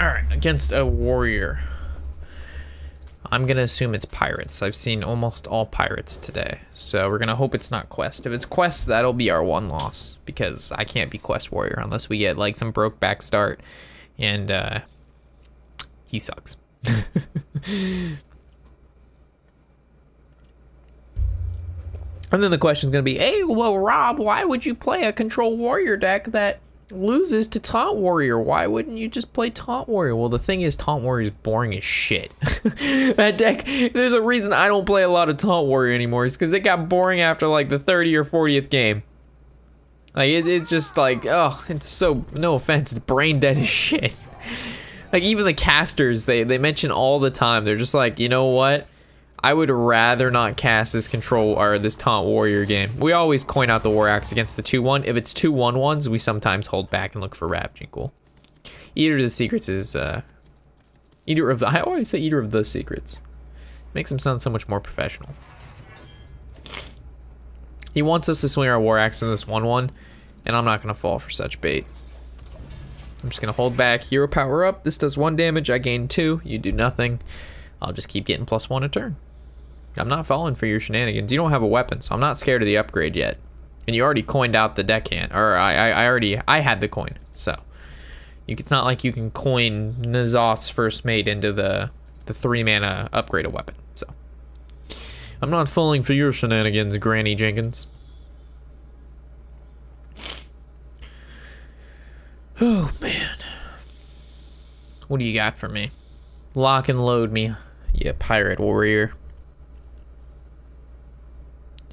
Alright, against a warrior. I'm gonna assume it's pirates. I've seen almost all pirates today. So we're gonna hope it's not quest. If it's quest, that'll be our one loss. Because I can't be quest warrior unless we get like some broke back start. And he sucks. And then the question's gonna be, hey, well, Rob, why would you play a control warrior deck that loses to Taunt Warrior? Why wouldn't you just play Taunt Warrior? Well, the thing is, Taunt Warrior is boring as shit. That deck, there's a reason I don't play a lot of Taunt Warrior anymore. It's because it got boring after like the 30 or 40th game. Like, it's just like, oh, it's so, no offense, it's brain dead as shit. Like, even the casters, they mention all the time, they're just like, you know what? I would rather not cast this control or this Taunt Warrior game. We always coin out the War Axe against the 2-1. If it's 2-1-1s, we sometimes hold back and look for Ravaging Ghoul. Eater of the Secrets is, I always say Eater of the Secrets. Makes him sound so much more professional. He wants us to swing our War Axe in this 1-1, and I'm not gonna fall for such bait. I'm just gonna hold back, hero power up. This does 1 damage, I gain 2, you do nothing. I'll just keep getting +1 a turn. I'm not falling for your shenanigans. You don't have a weapon, so I'm not scared of the upgrade yet. And you already coined out the deckhand, or I had the coin, so. It's not like you can coin N'Zoth's First Mate into the 3-mana upgraded weapon, so. I'm not falling for your shenanigans, Granny Jenkins. Oh, man. What do you got for me? Lock and load me, you pirate warrior.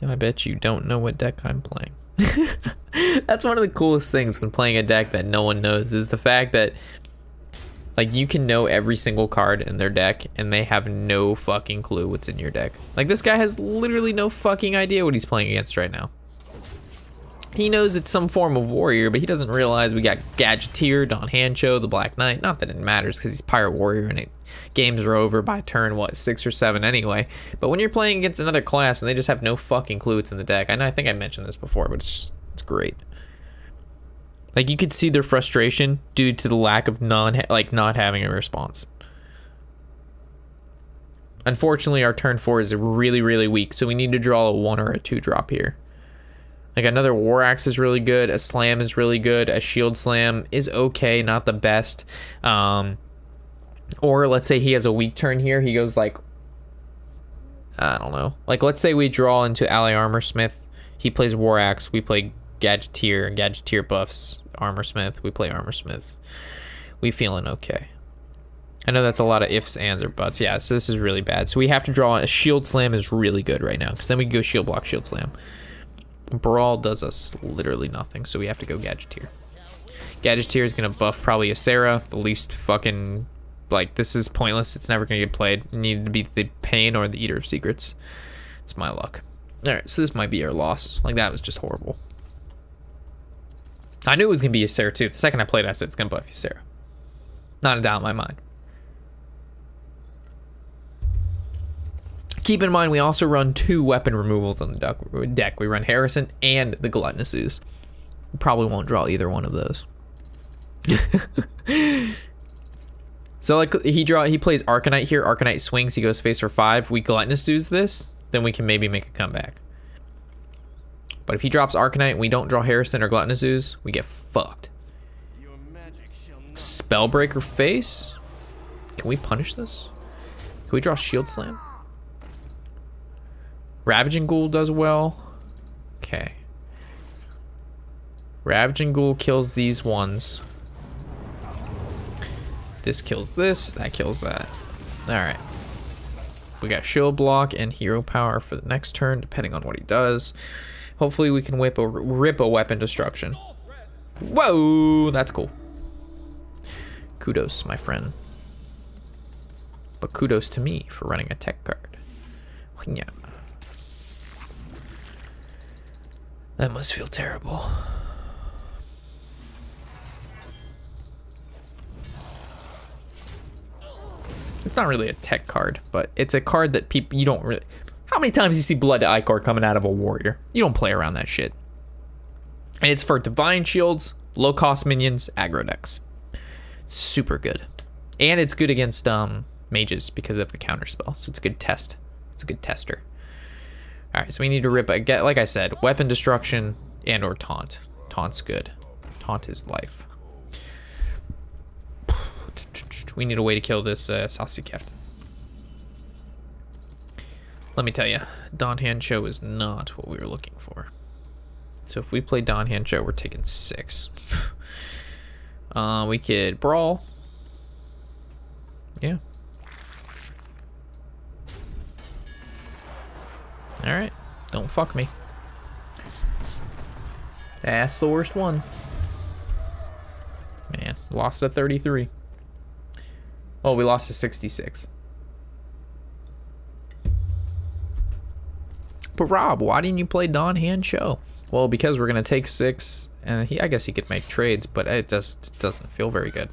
I bet you don't know what deck I'm playing. That's one of the coolest things when playing a deck that no one knows, is the fact that like you can know every single card in their deck and they have no fucking clue what's in your deck. Like, this guy has literally no fucking idea what he's playing against right now. He knows it's some form of warrior, but he doesn't realize we got Gadgeteer, Don Hancho, the Black Knight. Not that it matters because he's pirate warrior and games are over by turn, what, 6 or 7 anyway. But when you're playing against another class and they just have no fucking clue what's in the deck, I think I mentioned this before, but it's great. Like, you could see their frustration due to the lack of not having a response. Unfortunately, our turn 4 is really, really weak, so we need to draw a 1 or a 2 drop here. Like, another War Axe is really good, a Slam is really good, a Shield Slam is okay, not the best. Or let's say he has a weak turn here, he goes like, I don't know. Like, let's say we draw into Ally Armorsmith, he plays War Axe, we play Gadgeteer, and Gadgeteer buffs Armorsmith, we play Armorsmith. We feeling okay. I know that's a lot of ifs, ands, or buts. Yeah, so this is really bad. So we have to draw, a Shield Slam is really good right now, because then we can go Shield Block, Shield Slam. Brawl does us literally nothing, so we have to go Gadgeteer. Gadgeteer is gonna buff probably a Sarah, the least fucking, like, this is pointless, it's never gonna get played. It needed to be the Pain or the Eater of Secrets. It's my luck. Alright, so this might be our loss. Like, that was just horrible. I knew it was gonna be a Sarah too. The second I played, I said it's gonna buff you Sarah. Not a doubt in my mind. Keep in mind, we also run 2 weapon removals on the deck. We run Harrison and the Gluttonous Ooze. We probably won't draw either one of those. So like he plays Arcanite here. Arcanite swings, he goes face for 5. We Gluttonous Ooze this, then we can maybe make a comeback. But if he drops Arcanite and we don't draw Harrison or Gluttonous Ooze, we get fucked. Spellbreaker face? Can we punish this? Can we draw Shield Slam? Ravaging Ghoul does well. Okay. Ravaging Ghoul kills these ones. This kills this. That kills that. Alright. We got Shield Block and Hero Power for the next turn, depending on what he does. Hopefully we can rip a weapon destruction. Whoa! That's cool. Kudos, my friend. But kudos to me for running a tech card. Yeah. That must feel terrible. It's not really a tech card, but it's a card that people, you don't really... How many times do you see Blood to Ichor coming out of a warrior? You don't play around that shit. And it's for Divine Shields, low cost minions, aggro decks. Super good. And it's good against mages because of the counter spell. So it's a good test. It's a good tester. All right, so we need to rip, like I said, weapon destruction and or taunt. Taunt's good. Taunt is life. We need a way to kill this Saucy Captain. Let me tell you, Don Hancho is not what we were looking for. So if we play Don Hancho, we're taking 6. We could brawl. Yeah. All right, don't fuck me. That's the worst one. Man, lost to 33. Oh, we lost to 66. But Rob, why didn't you play Don Hancho? Well, because we're gonna take 6, and I guess he could make trades, but it just doesn't feel very good.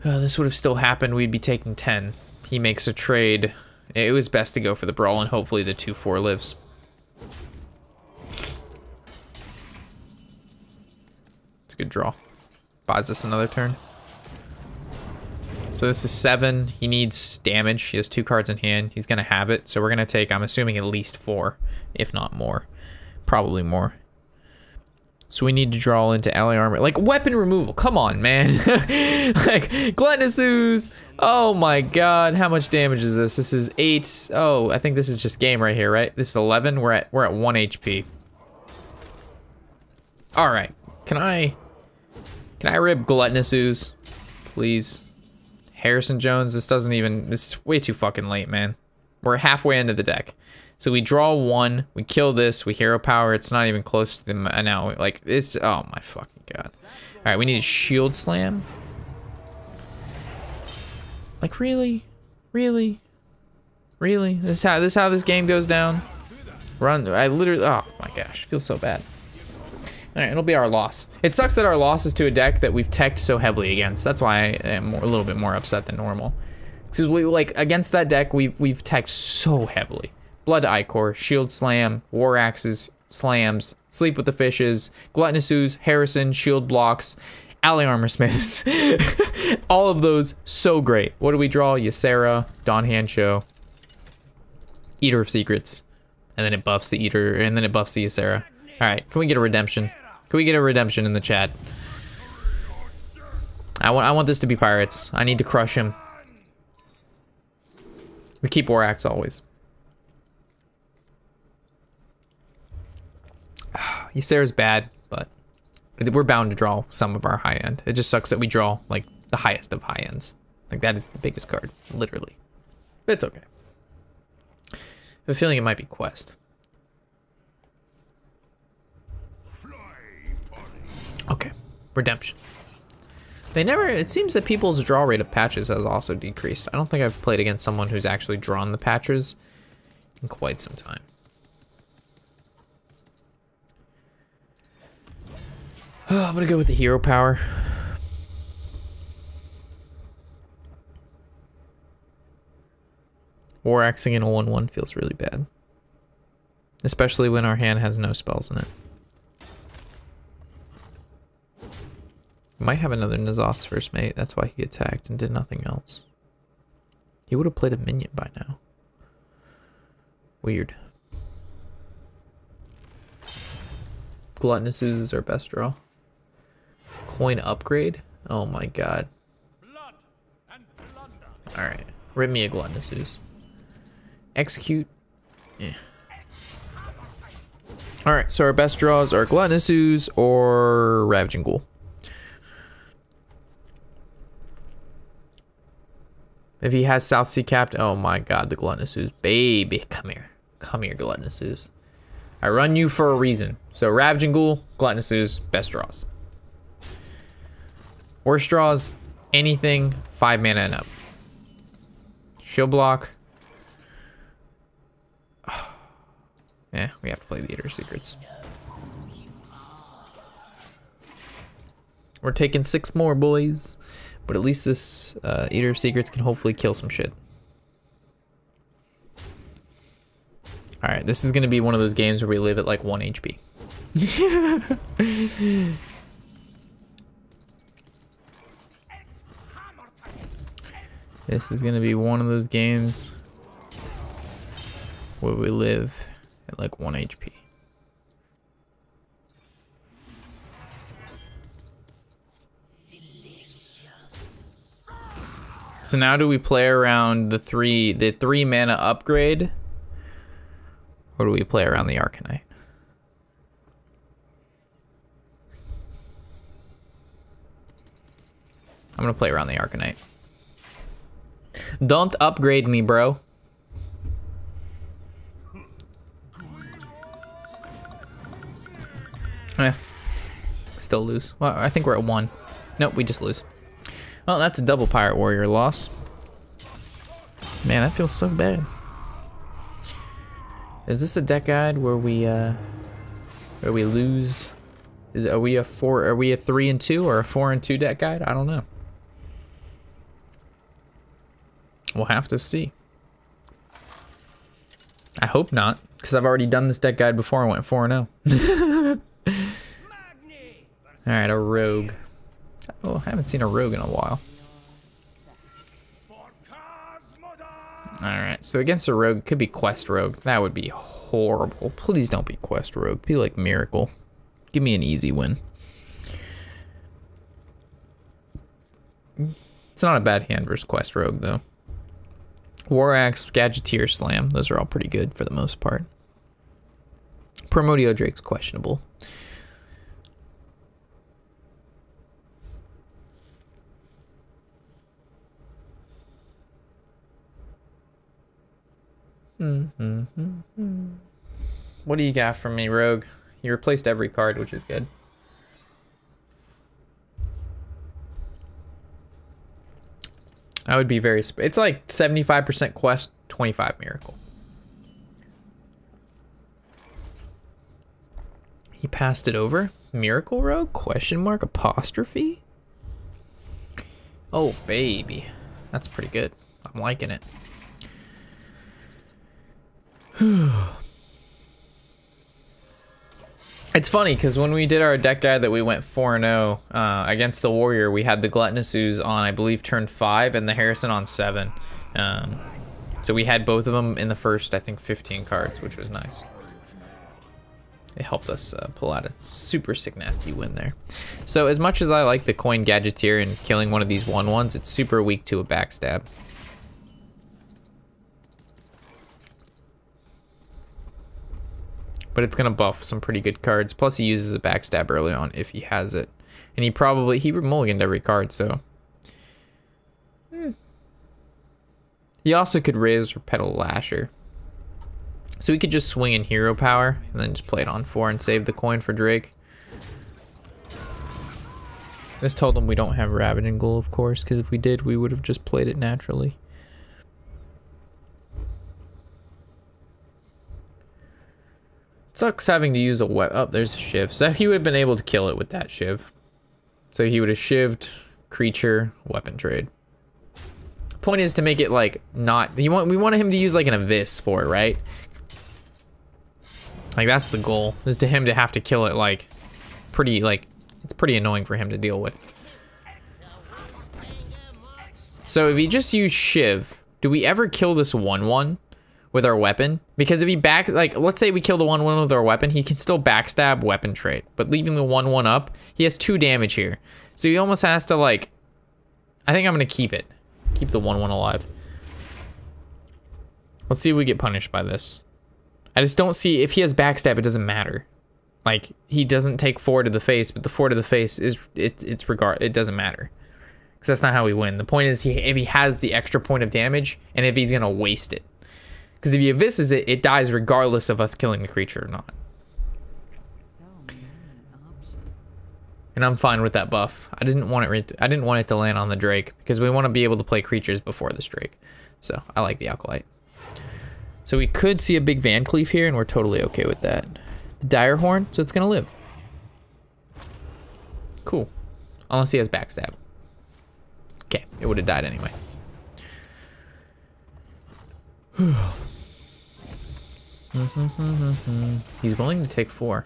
This would have still happened. We'd be taking 10. He makes a trade. It was best to go for the brawl, and hopefully the 2/4 lives. It's a good draw. Buys us another turn. So this is 7. He needs damage. He has 2 cards in hand. He's gonna have it. So we're gonna take, I'm assuming, at least 4, if not more. Probably more. So we need to draw into ally armor. Like, weapon removal. Come on, man. Like, Gluttonous Ooze. Oh my god. How much damage is this? This is 8. Oh, I think this is just game right here, right? This is 11. We're at 1 HP. Alright. Can I rib Gluttonous Ooze? Please. Harrison Jones, this is way too fucking late, man. We're halfway into the deck. So we draw 1, we kill this, we hero power, it's not even close to the, now, like, it's, oh my fucking god. All right, we need a shield slam. Like, really? Really? Really? This is how this game goes down? Run, I literally, oh my gosh, feels so bad. All right, it'll be our loss. It sucks that our loss is to a deck that we've teched so heavily against. That's why I am a little bit more upset than normal. Because we, like, against that deck, we've teched so heavily. Blood Ichor, Shield Slam, War Axes, Slams, Sleep with the Fishes, Gluttonous Ooze, Harrison, Shield Blocks, Ally Armor Smiths. All of those, so great. What do we draw? Ysera, Don Hancho, Eater of Secrets, and then it buffs the Eater, and then it buffs the Ysera. All right, can we get a redemption? Can we get a redemption in the chat? I want this to be Pirates. I need to crush him. We keep War Axe always. Ysera's bad, but we're bound to draw some of our high end. It just sucks that we draw like the highest of high ends. Like that is the biggest card, literally. But it's okay. I have a feeling it might be Quest. Okay, redemption. They never, it seems that people's draw rate of patches has also decreased. I don't think I've played against someone who's actually drawn the patches in quite some time. Oh, I'm gonna go with the hero power. War Axing in a 1/1 feels really bad. Especially when our hand has no spells in it. Might have another N'Zoth's first mate, that's why he attacked and did nothing else. He would have played a minion by now. Weird. Gluttonous Ooze is our best draw. Coin upgrade? Oh my god. Alright, rip me a Gluttonous Ooze. Execute. Yeah. Alright, so our best draws are Gluttonous Ooze or Ravaging Ghoul. If he has South Sea capped, oh my god, the Gluttonous Ooze. Baby, come here. Come here, Gluttonous Ooze. I run you for a reason. So Ravaging Ghoul, Gluttonous Ooze, best draws. Worst draws, anything 5 mana and up. Shield block. Yeah, we have to play the Eater of Secrets. We're taking 6 more, boys. But at least this Eater of Secrets can hopefully kill some shit. Alright, this is going to be one of those games where we live at like 1 HP. This is gonna be one of those games where we live at like 1 HP. So now do we play around the three mana upgrade? Or do we play around the Arcanite? I'm gonna play around the Arcanite. Don't upgrade me, bro. Still lose. Well, I think we're at 1. Nope, we just lose. Well, that's a double Pirate Warrior loss. Man, that feels so bad. Is this a deck guide where we lose? Are we a 3 and 2 or a 4 and 2 deck guide? I don't know. We'll have to see. I hope not, because I've already done this deck guide before and went 4 and 0. All right, a rogue. Oh, I haven't seen a rogue in a while. Alright, so against a rogue, could be quest rogue. That would be horrible. Please don't be quest rogue. Be like Miracle. Give me an easy win. It's not a bad hand versus quest rogue, though. War Axe, Gadgeteer, Slam. Those are all pretty good for the most part. Primordial Drake's questionable. What do you got from me, Rogue? You replaced every card, which is good. I would be very... It's like 75% quest, 25 miracle. He passed it over? Miracle Rogue? Question mark? Apostrophe? Oh, baby. That's pretty good. I'm liking it. It's funny because when we did our deck guide that we went 4-0 against the Warrior, we had the Gluttonous Ooze on, I believe, turn 5 and the Harrison on 7. So we had both of them in the first, I think, 15 cards, which was nice. It helped us pull out a super sick nasty win there. So as much as I like the Coin Gadgeteer and killing one of these 1/1s, it's super weak to a backstab. But it's gonna buff some pretty good cards. Plus he uses a backstab early on if he has it. And he mulliganed every card, so. He also could raise or Petal Lasher. So we could just swing in hero power and then just play it on 4 and save the coin for Drake. This told him we don't have Ravaging Ghoul, of course, because if we did, we would have just played it naturally. Sucks having to use a weapon. Oh, there's a Shiv. So he would have been able to kill it with that Shiv. So he would have shivved, creature, weapon trade. Point is to make it like not. We wanted him to use like an Abyss for it, right? Like that's the goal. Is to him to have to kill it like pretty like it's pretty annoying for him to deal with. So if he just used Shiv, do we ever kill this 1/1? With our weapon? Because if he let's say we kill the 1/1 with our weapon, he can still backstab weapon trade. But leaving the 1/1 up, he has 2 damage here. So he almost has to like, I think I'm gonna keep it. Keep the 1/1 alive. Let's see if we get punished by this. I just don't see, if he has backstab, it doesn't matter. Like, he doesn't take 4 to the face, but the 4 to the face is, it doesn't matter. Because that's not how we win. The point is, if he has the extra point of damage, and if he's gonna waste it. Because if he avisses it, it dies regardless of us killing the creature or not. And I'm fine with that buff. I didn't want it to land on the Drake because we want to be able to play creatures before this Drake. So I like the Acolyte. So we could see a big Van Cleef here, and we're totally okay with that. The Dire Horn, so it's gonna live. Cool. Unless he has backstab. Okay, it would have died anyway. He's willing to take 4.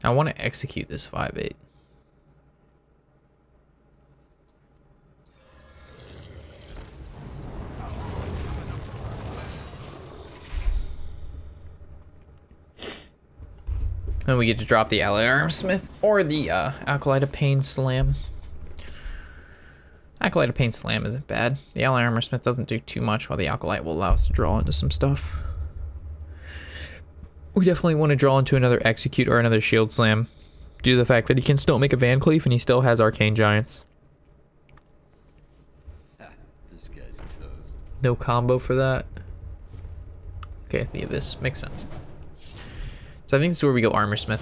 I want to execute this 5/8. Then we get to drop the Ally Armsmith or the Acolyte of Pain Slam. Acolyte of Pain Slam isn't bad. The Ally Armorsmith doesn't do too much, while the Acolyte will allow us to draw into some stuff. We definitely want to draw into another Execute or another Shield Slam, due to the fact that he can still make a Van Cleef and he still has Arcane Giants. This guy's toast. No combo for that. Okay, the Abyss makes sense. So I think this is where we go Armorsmith.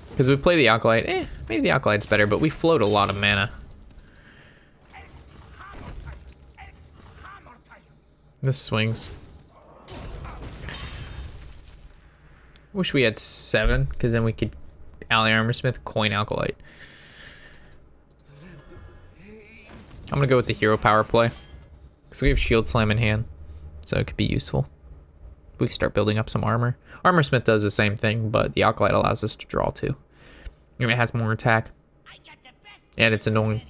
Because we play the Acolyte, maybe the Acolyte's better, but we float a lot of mana. This swings. Wish we had 7, because then we could Ally Armorsmith, coin Acolyte. I'm gonna go with the hero power play, because we have Shield Slam in hand, so it could be useful. We can start building up some armor. Armorsmith does the same thing, but the Acolyte allows us to draw too. And it has more attack. And it's annoying.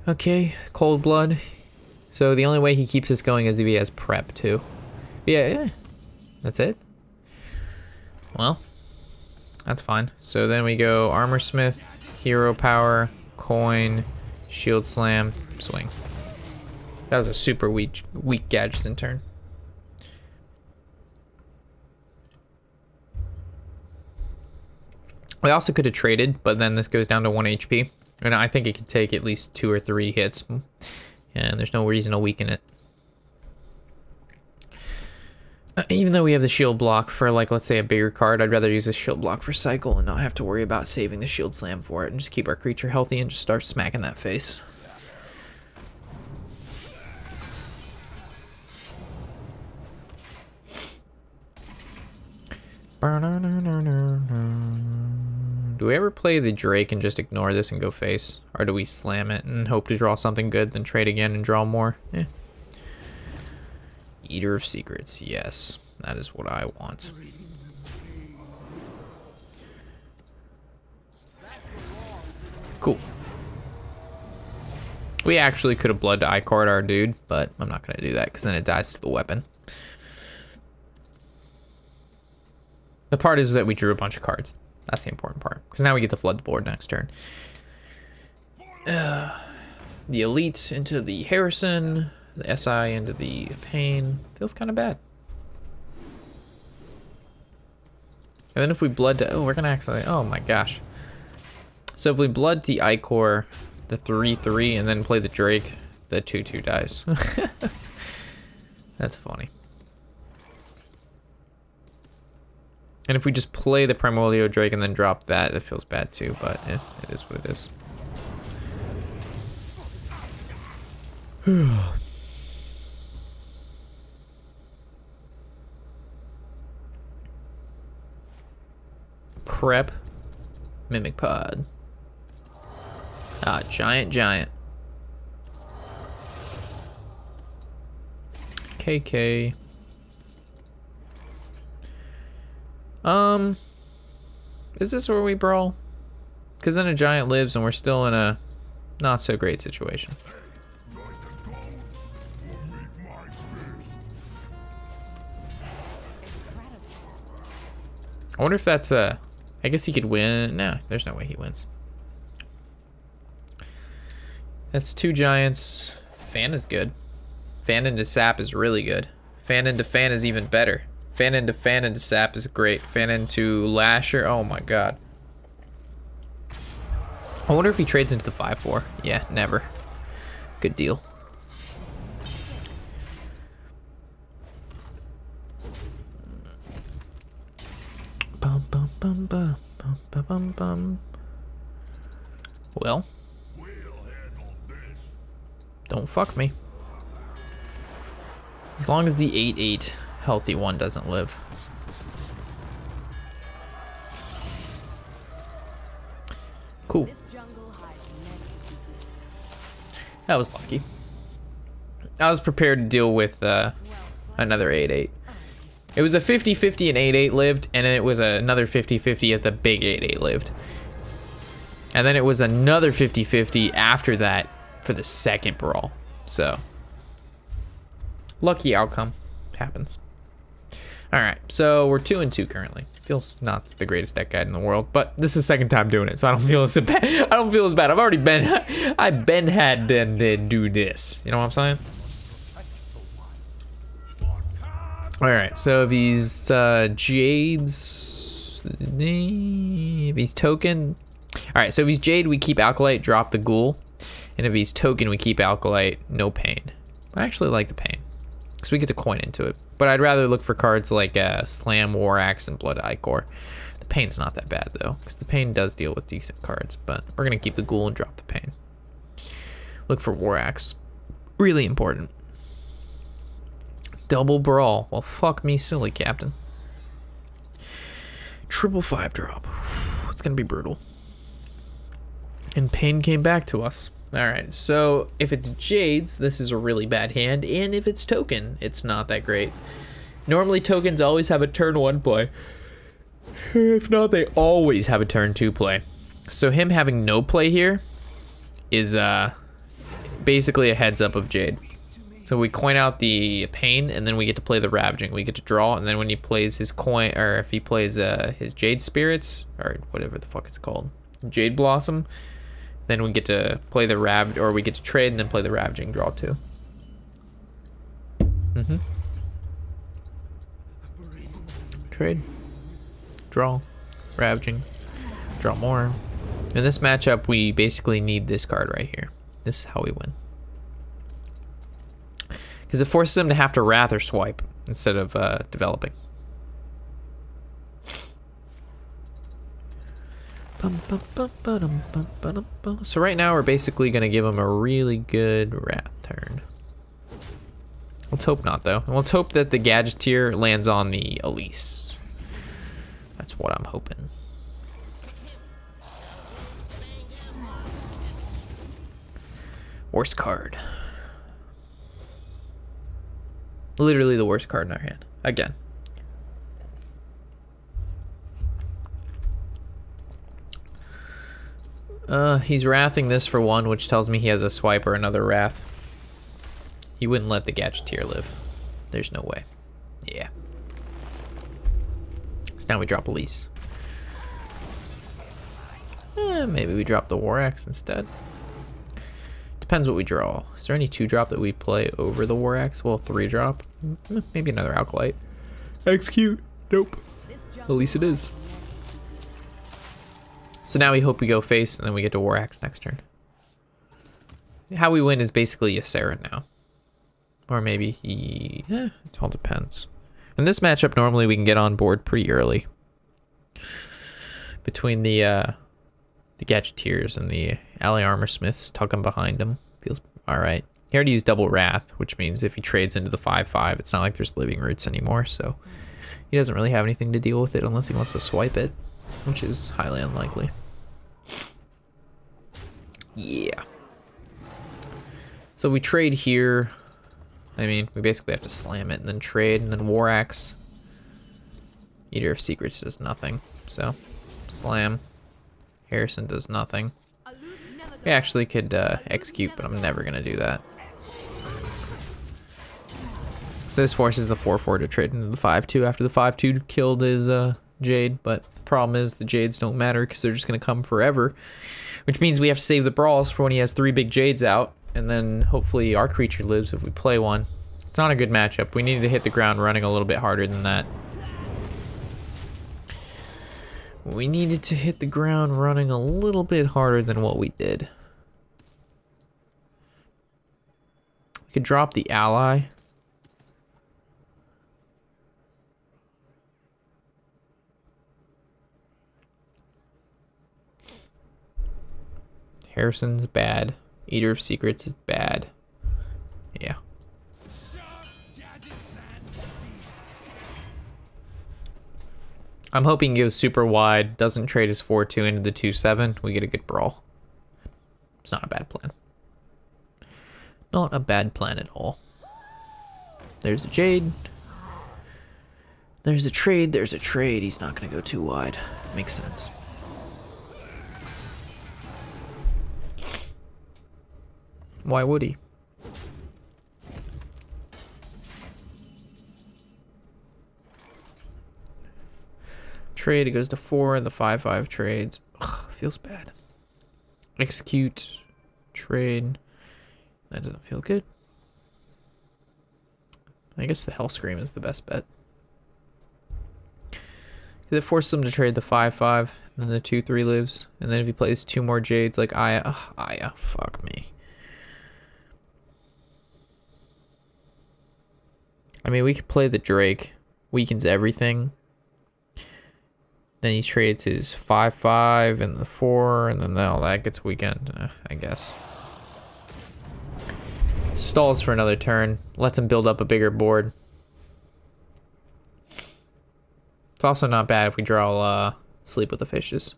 Okay, Cold Blood. So the only way he keeps us going is if he has prep too. Yeah, that's it. Well, that's fine. So then we go Armorsmith, Hero Power, Coin, Shield Slam, Swing. That was a super weak Gadgetzan turn. We also could have traded, but then this goes down to 1 HP. And I think it could take at least 2 or 3 hits. And there's no reason to weaken it. Even though we have the shield block for, like, let's say a bigger card, I'd rather use a shield block for cycle and not have to worry about saving the shield slam for it and just keep our creature healthy and just start smacking that face. Do we ever play the Drake and just ignore this and go face? Or do we slam it and hope to draw something good, then trade again and draw more? Eater of Secrets, yes. That is what I want. Cool. We actually could have blood to I-card our dude, but I'm not going to do that because then it dies to the weapon. The part is that we drew a bunch of cards. That's the important part. Because now we get to flood the board next turn. The Elite into the Harrison. The SI into the Pain. Feels kind of bad. And then if we blood to... Oh, we're going to actually... Oh my gosh. So if we blood the Icor, the 3/3, and then play the Drake, the 2/2 dies. That's funny. And if we just play the Primordial Drake and then drop that, it feels bad too, but it is what it is. Prep. Mimic Pod. Ah, giant. KK. Is this where we brawl? Because then a giant lives and we're still in a not so great situation. I wonder if that's a... I guess he could win. No, there's no way he wins. That's 2 giants. Fan is good. Fan into Sap is really good. Fan into Fan is even better. Fan into Sap is great. Fan into Lasher. Oh my god. I wonder if he trades into the 5/4. Yeah, never. Good deal. Bum, bum, bum, bum, bum, bum, bum, bum. Well. Don't fuck me. As long as the 8/8 healthy one doesn't live. Cool. That was lucky. I was prepared to deal with another 8/8. It was a 50-50 and 8-8 lived, and then it was another 50-50 at the big 8-8 lived. And then it was another 50-50 after that for the second brawl. So, lucky outcome. Happens. Alright, so we're 2-2 currently. Feels not the greatest deck guide in the world, but this is the second time doing it, so I don't feel as bad. I don't feel as bad. I've already been, had to do this. You know what I'm saying? Alright, so if he's Jades, if he's token. Alright, so if he's Jade, we keep Alkalite, drop the Ghoul. And if he's token, we keep Alkalite, no pain. I actually like the pain, because we get to coin into it. But I'd rather look for cards like Slam, War Axe, and Blood Ichor. The pain's not that bad, though, because the pain does deal with decent cards. But we're going to keep the Ghoul and drop the pain. Look for War Axe. Really important. Double Brawl. Well, fuck me silly, Captain. Triple 5-drop. It's going to be brutal. And pain came back to us. Alright, so if it's Jades, this is a really bad hand, and if it's token, it's not that great. Normally tokens always have a turn 1 play. If not, they always have a turn 2 play. So him having no play here is basically a heads up of Jade. So we coin out the pain, and then we get to play the Ravaging. We get to draw, and then when he plays his coin, or if he plays his Jade Spirits, or whatever the fuck it's called, Jade Blossom, then we get to play the or we get to trade and then play the Ravaging, draw 2. Trade, draw, Ravaging, draw more. In this matchup, we basically need this card right here. This is how we win. Because it forces him to have to Wrath or swipe instead of developing. So right now we're basically going to give him a really good Wrath turn. Let's hope not, though. And let's hope that the Gadgeteer lands on the Elise. That's what I'm hoping. Worst card. Literally the worst card in our hand. Again. He's wrathing this for 1, which tells me he has a swipe or another wrath. He wouldn't let the Gadgeteer live. There's no way. Yeah. So now we drop Elise. Maybe we drop the War Axe instead. Depends what we draw. Is there any 2-drop that we play over the War Axe? Well, 3-drop. Maybe another Alkalite. Execute. Nope. Elise it is. So now we hope we go face, and then we get to War Axe next turn. How we win is basically Ysera now. Or maybe he... it all depends. In this matchup, normally we can get on board pretty early. Between the Gadgeteers and the Ally Armor Smiths tucking behind him. Feels alright. He already used double Wrath, which means if he trades into the 5-5, it's not like there's Living Roots anymore, so... He doesn't really have anything to deal with it unless he wants to swipe it. Which is highly unlikely. Yeah. So we trade here. I mean, we basically have to slam it and then trade, and then War Axe. Eater of Secrets does nothing. So, slam. Harrison does nothing. We actually could execute, but I'm never going to do that. So this forces the 4-4 to trade into the 5-2 after the 5-2 killed his Jade, but the problem is the Jades don't matter because they're just going to come forever, which means we have to save the brawls for when he has 3 big Jades out, and then hopefully our creature lives if we play one. It's not a good matchup. We needed to hit the ground running a little bit harder than that. We needed to hit the ground running a little bit harder than what we did. We could drop the ally. Harrison's bad. Eater of Secrets is bad. Yeah. I'm hoping he goes super wide, doesn't trade his 4-2 into the 2-7. We get a good brawl. It's not a bad plan. Not a bad plan at all. There's the Jade. There's a trade, there's a trade. He's not gonna go too wide. Makes sense. Why would he? Trade, it goes to 4 and the 5/5 trades. Ugh, feels bad. Execute, trade. That doesn't feel good. I guess the Hellscream is the best bet. Because it forces him to trade the 5/5, and then the 2/3 lives. And then if he plays 2 more Jades like Aya, ugh, Aya, fuck me. I mean, we could play the Drake. Weakens everything. Then he trades his 5/5 and the 4, and then all that gets weakened, I guess. Stalls for another turn. Lets him build up a bigger board. It's also not bad if we draw Sleep with the Fishes.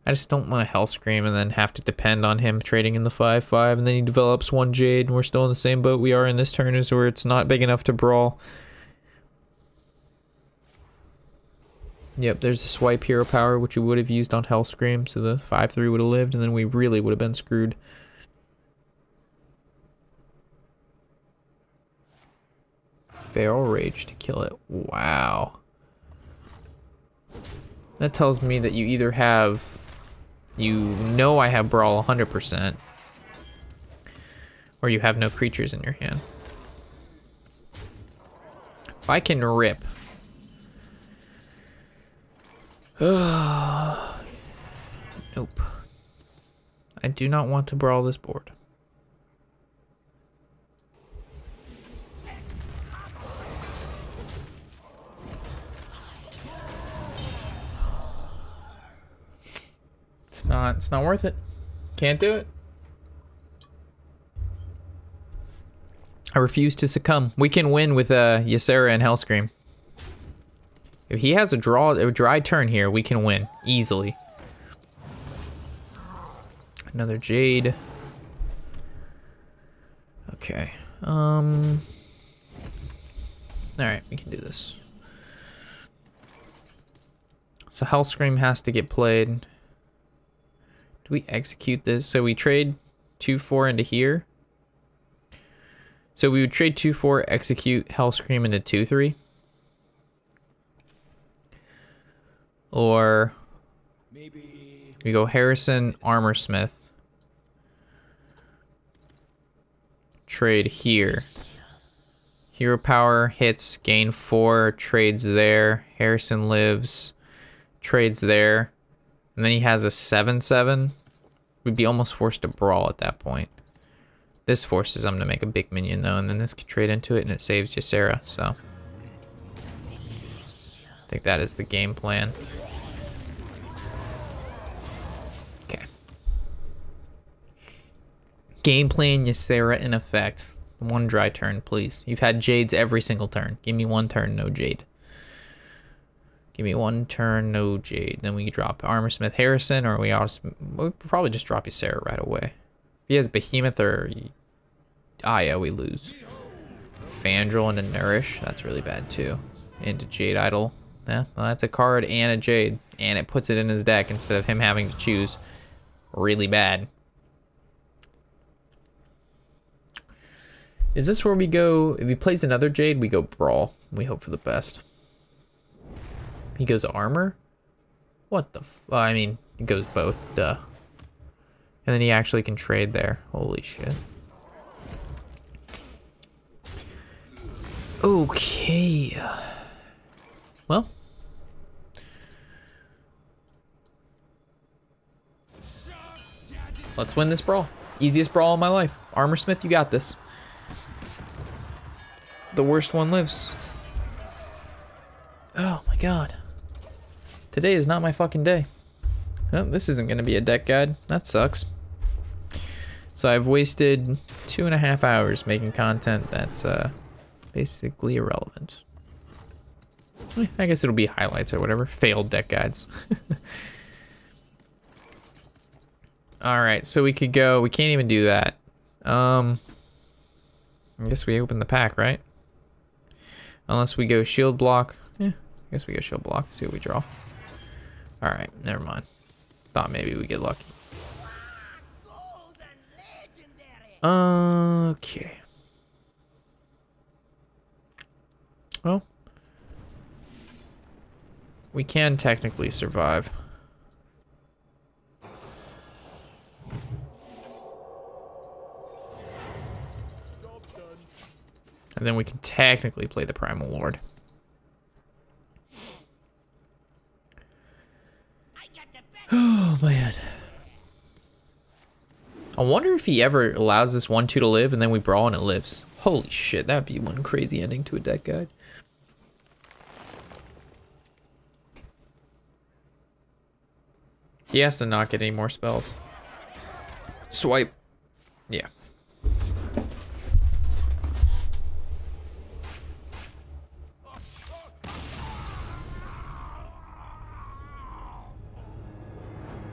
I just don't want to Hellscream and then have to depend on him trading in the 5/5, and then he develops 1 Jade, and we're still in the same boat we are in this turn, is where it's not big enough to brawl. Yep, there's a swipe hero power, which we would have used on Hellscream, so the 5/3 would have lived, and then we really would have been screwed. Feral Rage to kill it. Wow. That tells me that you either have... You know I have Brawl 100%, or you have no creatures in your hand. If I can rip... Nope. I do not want to brawl this board. It's not worth it. Can't do it. I refuse to succumb. We can win with Ysera and Hellscream. If he has a dry turn here, we can win easily. Another Jade. Okay. All right, we can do this. So Hellscream has to get played. Do we execute this? So we trade 2/4 into here. So we would trade 2/4, execute Hellscream into 2/3. Or maybe we go Harrison, Armorsmith. Trade here. Hero power hits, gain 4, trades there. Harrison lives, trades there. And then he has a 7/7. We'd be almost forced to brawl at that point. This forces him to make a big minion though, and then this could trade into it and it saves Ysera, so. I think that is the game plan. Okay. Game plan Ysera in effect. 1 dry turn, please. You've had Jades every single turn. Give me 1 turn, no Jade. Give me 1 turn, no Jade. Then we drop Armorsmith Harrison, or we'll probably just drop Ysera right away. If he has Behemoth or Aya, we lose. Fandral into Nourish, that's really bad too. Into Jade Idol. Yeah, well, that's a card and a Jade, and it puts it in his deck instead of him having to choose. Really bad. Is this where we go, if he plays another Jade, we go Brawl. We hope for the best. He goes Armor? What the well, I mean, it goes both, duh. And then he actually can trade there. Holy shit. Okay. Well. Let's win this brawl. Easiest brawl of my life. Armorsmith, you got this. The worst one lives. Oh my god. Today is not my fucking day. Oh, this isn't going to be a deck guide. That sucks. So I've wasted 2.5 hours making content that's basically irrelevant. I guess it'll be highlights or whatever. Failed deck guides. Alright, so we could go. We can't even do that. I guess we open the pack, right? Unless we go shield block. Yeah, I guess we go shield block. See what we draw. Alright, never mind. Thought maybe we get lucky. Okay. Well, we can technically survive. And then we can technically play the Primal Lord. Oh, man. I wonder if he ever allows this 1-2 to live and then we brawl and it lives. Holy shit, that'd be one crazy ending to a deck guide. He has to not get any more spells. Swipe. Yeah.